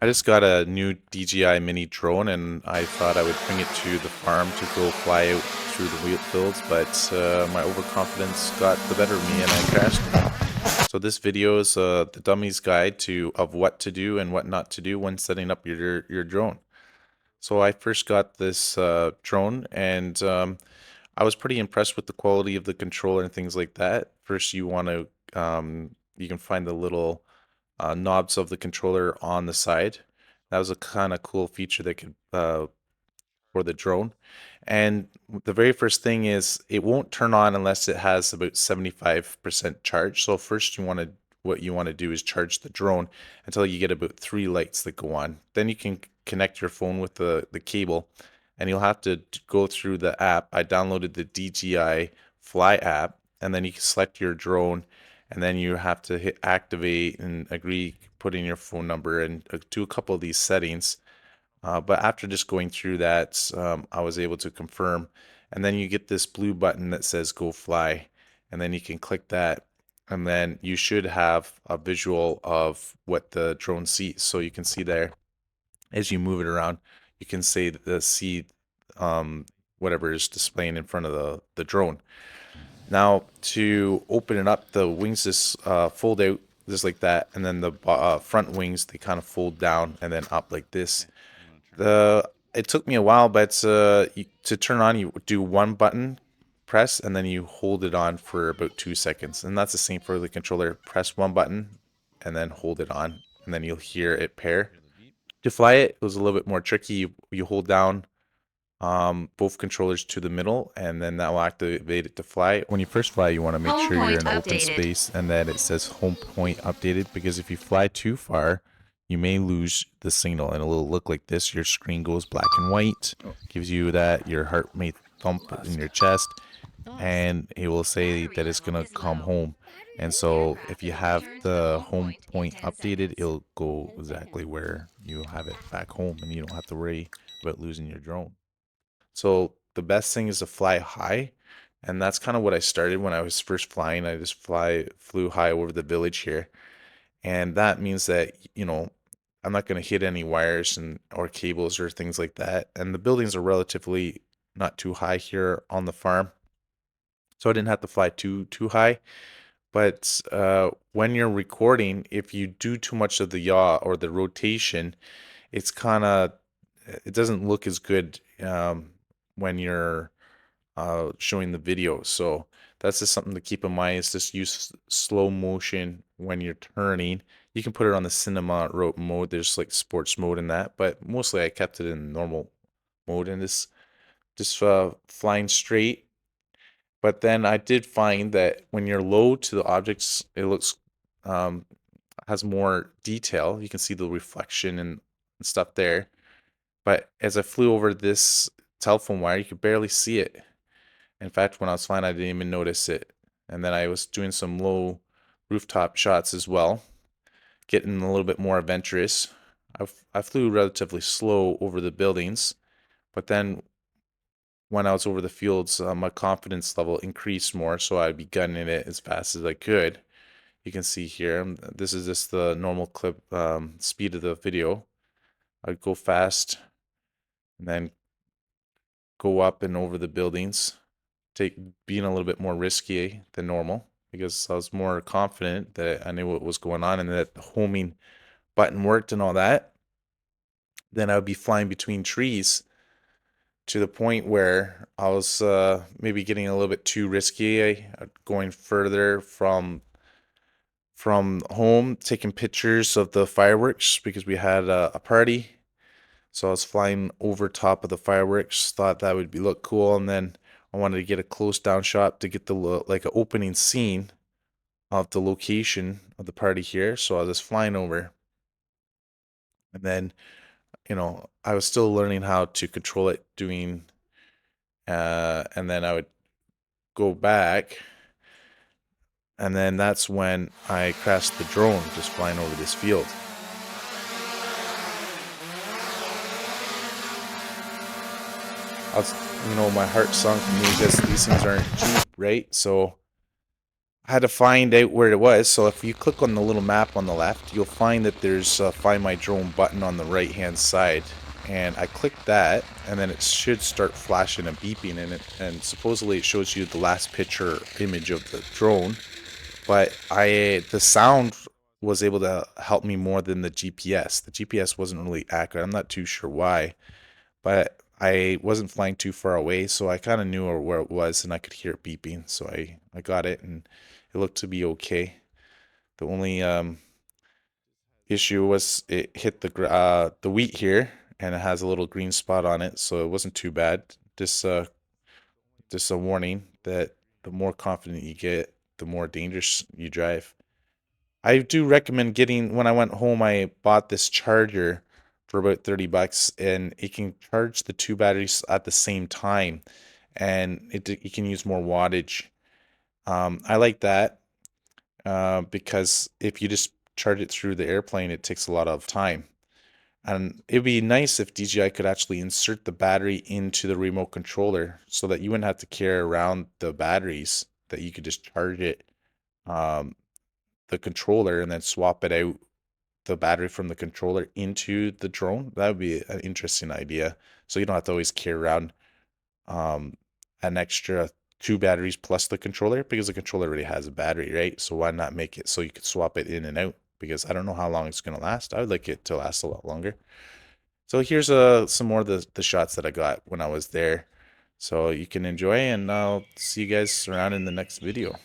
I just got a new DJI mini drone and I thought I would bring it to the farm to go fly out through the wheat fields, but my overconfidence got the better of me and I crashed it. So this video is the dummy's guide of what to do and what not to do when setting up your drone. So I first got this drone and I was pretty impressed with the quality of the controller and things like that. First, you can find the little knobs of the controller on the side. That was a kind of cool feature that could for the drone. And the very first thing is it won't turn on unless it has about 75% charge. So first what you want to do is charge the drone until you get about three lights that go on. Then you can connect your phone with the cable and you'll have to go through the app. I downloaded the DJI Fly app and then you can select your drone and then you have to hit activate and agree, put in your phone number and do a couple of these settings. But after just going through that, I was able to confirm. And then you get this blue button that says go fly. And then you can click that. And then you should have a visual of what the drone sees. So you can see there as you move it around, you can see um, whatever is displaying in front of the drone. Now to open it up, the wings just fold out just like that. And then the front wings, they kind of fold down and then up like this. It took me a while, but to turn on, you do one button press, and then you hold it on for about 2 seconds, and that's the same for the controller. Press one button, and then hold it on, and then you'll hear it pair. To fly it, it was a little bit more tricky. You hold down both controllers to the middle, and then that will activate it to fly. When you first fly, you want to make Home sure you're point in open updated. space and that it says home point updated, because if you fly too far, you may lose the signal and it'll look like this. Your screen goes black and white, gives you that your heart may thump in your chest, and it will say that it's gonna come home. And so if you have the home point updated, it'll go exactly where you have it back home and you don't have to worry about losing your drone. So the best thing is to fly high, and that's kind of what I started when I was first flying. I just flew high over the village here, and that means that I'm not going to hit any wires and or cables or things like that. And the buildings are relatively not too high here on the farm, so I didn't have to fly too high. But when you're recording, if you do too much of the yaw or the rotation, it's kind of it doesn't look as good when you're showing the video. So that's just something to keep in mind. Is just use slow motion when you're turning. You can put it on the cinema mode. There's like sports mode in that, but mostly I kept it in normal mode and just flying straight. But then I did find that when you're low to the objects, it looks um, has more detail. You can see the reflection and stuff there. But as I flew over this telephone wire, you could barely see it. In fact, when I was flying, I didn't even notice it. And then I was doing some low rooftop shots as well, getting a little bit more adventurous. I flew relatively slow over the buildings, but then when I was over the fields, my confidence level increased more, so I'd be gunning it as fast as I could. You can see here, this is just the normal clip speed of the video. I'd go fast and then go up and over the buildings, being a little bit more risky than normal because I was more confident that I knew what was going on and that the homing button worked and all that. Then I would be flying between trees to the point where I was maybe getting a little bit too risky, going further from home, taking pictures of the fireworks because we had a party. So I was flying over top of the fireworks, thought that would look cool, and then I wanted to get a close down shot to get the like an opening scene of the location of the party here. So I was just flying over, and then I was still learning how to control it, and then I would go back, and then that's when I crashed the drone just flying over this field. I was, my heart sunk because these things aren't cheap, right? So I had to find out where it was. So if you click on the little map on the left, you'll find that there's a Find My Drone button on the right hand side. And I clicked that, and then it should start flashing and beeping in it. And supposedly it shows you the last picture image of the drone. But the sound was able to help me more than the GPS. The GPS wasn't really accurate. I'm not too sure why, but I wasn't flying too far away, so I kind of knew where it was, and I could hear it beeping. So I got it, and it looked to be okay. The only issue was it hit the wheat here, and it has a little green spot on it, so it wasn't too bad. Just a warning that the more confident you get, the more dangerous you drive. I do recommend getting, when I went home, I bought this charger for about 30 bucks, and it can charge the two batteries at the same time, and you can use more wattage. I like that because if you just charge it through the airplane, it takes a lot of time. And it'd be nice if DJI could actually insert the battery into the remote controller so that you wouldn't have to carry around the batteries, that you could just charge it, um, the controller, and then swap it out, the battery from the controller into the drone. That would be an interesting idea. So you don't have to always carry around um, an extra two batteries plus the controller, because the controller already has a battery, right? So why not make it so you could swap it in and out? Because I don't know how long it's going to last. I would like it to last a lot longer. So here's some more of the shots that I got when I was there. So you can enjoy, and I'll see you guys around in the next video.